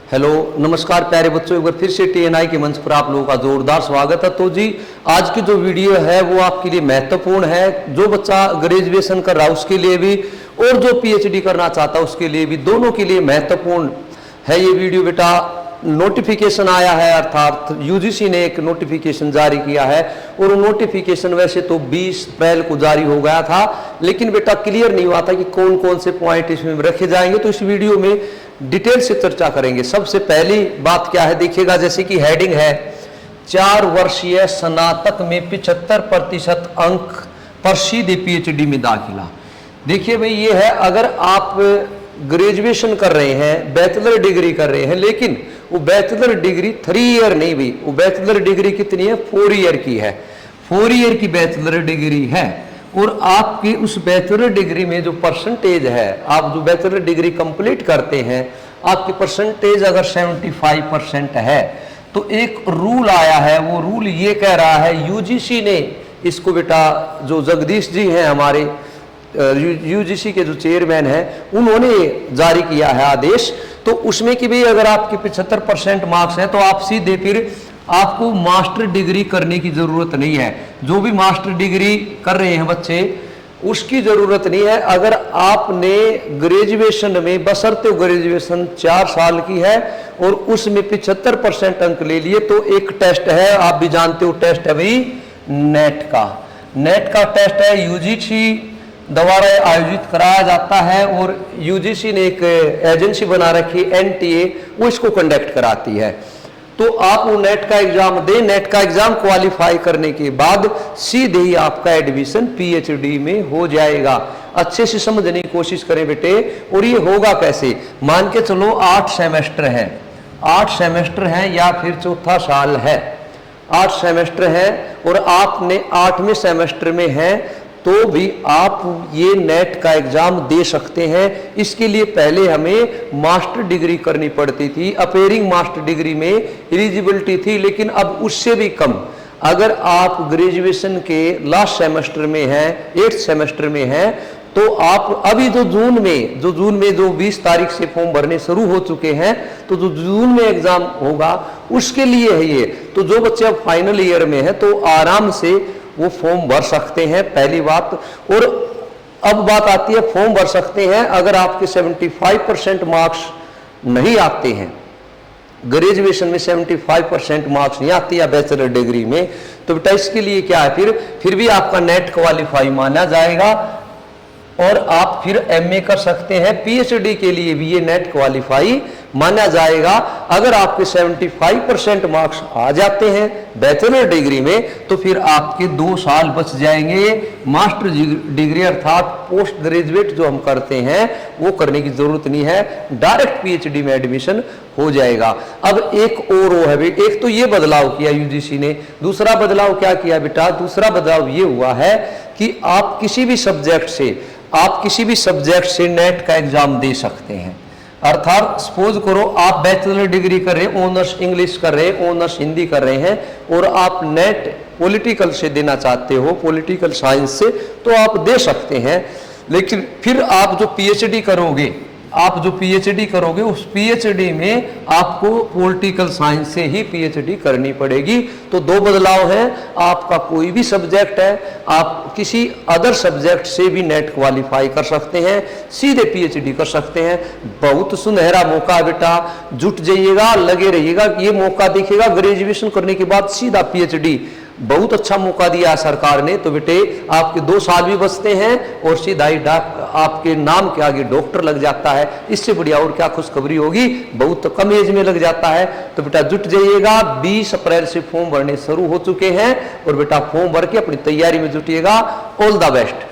Hello नमस्कार प्यारे बच्चों, एक बार फिर से टीएनआई के मंच पर आप लोगों का जोरदार स्वागत है। तो जी आज की जो वीडियो है वो आपके लिए महत्वपूर्ण है। जो बच्चा ग्रेजुएशन कर रहा है उसके लिए भी और जो पीएचडी करना चाहता है उसके लिए भी, दोनों के लिए महत्वपूर्ण है ये वीडियो। बेटा नोटिफिकेशन आया है, अर्थात यूजीसी ने एक नोटिफिकेशन जारी किया है और नोटिफिकेशन वैसे तो 20 अप्रैल को जारी हो गया था, लेकिन बेटा क्लियर नहीं हुआ था कि कौन कौन से पॉइंट इसमें रखे जाएंगे। तो इस वीडियो में डिटेल से चर्चा करेंगे। सबसे पहली बात क्या है देखिएगा, जैसे कि हेडिंग है 4 वर्षीय स्नातक में 75% अंक पर सीधे पीएचडी में दाखिला। देखिए भाई ये है, अगर आप ग्रेजुएशन कर रहे हैं, बैचलर डिग्री कर रहे हैं, लेकिन वो बैचलर डिग्री 3 ईयर नहीं भी, वो बैचलर डिग्री कितनी है, 4 ईयर की है। 4 ईयर की बैचलर डिग्री है और आपकी उस बैचलर डिग्री में जो परसेंटेज है, आप जो बैचलर डिग्री कंप्लीट करते हैं, आपकी परसेंटेज अगर 75% है तो एक रूल आया है। वो रूल ये कह रहा है, यूजीसी ने इसको बेटा, जो जगदीश जी हैं हमारे यूजीसी के जो चेयरमैन हैं, उन्होंने जारी किया है आदेश। तो उसमें कि भाई अगर आपके 75% मार्क्स हैं तो आप सीधे फिर आपको मास्टर डिग्री करने की जरूरत नहीं है। जो भी मास्टर डिग्री कर रहे हैं बच्चे, उसकी जरूरत नहीं है। अगर आपने ग्रेजुएशन में, बशर्ते ग्रेजुएशन 4 साल की है और उसमें 75% अंक ले लिए, तो एक टेस्ट है, आप भी जानते हो, टेस्ट है भाई नेट का। नेट का टेस्ट है, यूजीसी द्वारा आयोजित कराया जाता है और यूजीसी ने एक एजेंसी बना रखी है एनटीए, वो इसको कंडक्ट कराती है। तो आप वो नेट का एग्जाम दें, नेट का एग्जाम क्वालिफाई करने के बाद सीधे ही आपका एडमिशन पीएचडी में हो जाएगा। अच्छे से समझने की कोशिश करें बेटे। और ये होगा कैसे, मान के चलो 8 सेमेस्टर है, 8 सेमेस्टर हैं या फिर चौथा साल है, 8 सेमेस्टर है और आपने 8वें सेमेस्टर में है, तो भी आप ये नेट का एग्जाम दे सकते हैं। इसके लिए पहले हमें मास्टर डिग्री करनी पड़ती थी, अपेयरिंग मास्टर डिग्री में एलिजिबिलिटी थी, लेकिन अब उससे भी कम। अगर आप ग्रेजुएशन के लास्ट सेमेस्टर में हैं, 8th सेमेस्टर में हैं, तो आप अभी जो जून में जो 20 तारीख से फॉर्म भरने शुरू हो चुके हैं, तो जो जून में एग्जाम होगा उसके लिए है ये। तो जो बच्चे अब फाइनल ईयर में हैं तो आराम से वो फॉर्म भर सकते हैं, पहली बात। और अब बात आती है, फॉर्म भर सकते हैं अगर आपके 75% मार्क्स नहीं आते हैं, ग्रेजुएशन में 75% मार्क्स नहीं आती या बैचलर डिग्री में, तो बेटा इसके लिए क्या है, फिर भी आपका नेट क्वालिफाई माना जाएगा और आप फिर एमए कर सकते हैं। पीएचडी के लिए भी ये नेट क्वालिफाई माना जाएगा। अगर आपके 75% मार्क्स आ जाते हैं बैचलर डिग्री में, तो फिर आपके 2 साल बच जाएंगे। मास्टर डिग्री अर्थात पोस्ट ग्रेजुएट जो हम करते हैं वो करने की जरूरत नहीं है, डायरेक्ट पीएचडी में एडमिशन हो जाएगा। अब एक और वो है, एक तो ये बदलाव किया यूजीसी ने, दूसरा बदलाव क्या किया बेटा, दूसरा बदलाव ये हुआ है कि आप किसी भी सब्जेक्ट से नेट का एग्जाम दे सकते हैं। अर्थात सपोज करो आप बैचलर डिग्री कर रहे हैं, ऑनर्स इंग्लिश कर रहे हैं, ऑनर्स हिंदी कर रहे हैं और आप नेट पॉलिटिकल से देना चाहते हो, पॉलिटिकल साइंस से, तो आप दे सकते हैं। लेकिन फिर आप जो पीएचडी करोगे उस पीएचडी में आपको पॉलिटिकल साइंस से ही पीएचडी करनी पड़ेगी। तो 2 बदलाव हैं, आपका कोई भी सब्जेक्ट है, आप किसी अदर सब्जेक्ट से भी नेट क्वालिफाई कर सकते हैं, सीधे पीएचडी कर सकते हैं। बहुत सुनहरा मौका है बेटा, जुट जाइएगा, लगे रहिएगा। ये मौका दिखेगा ग्रेजुएशन करने के बाद सीधा पीएचडी, बहुत अच्छा मौका दिया सरकार ने। तो बेटे आपके 2 साल भी बचते हैं और सीधा ही आपके नाम के आगे डॉक्टर लग जाता है। इससे बढ़िया और क्या खुशखबरी होगी, बहुत कम एज में लग जाता है। तो बेटा जुट जाइएगा, 20 अप्रैल से फॉर्म भरने शुरू हो चुके हैं और बेटा फॉर्म भर के अपनी तैयारी में जुटिएगा। All the best.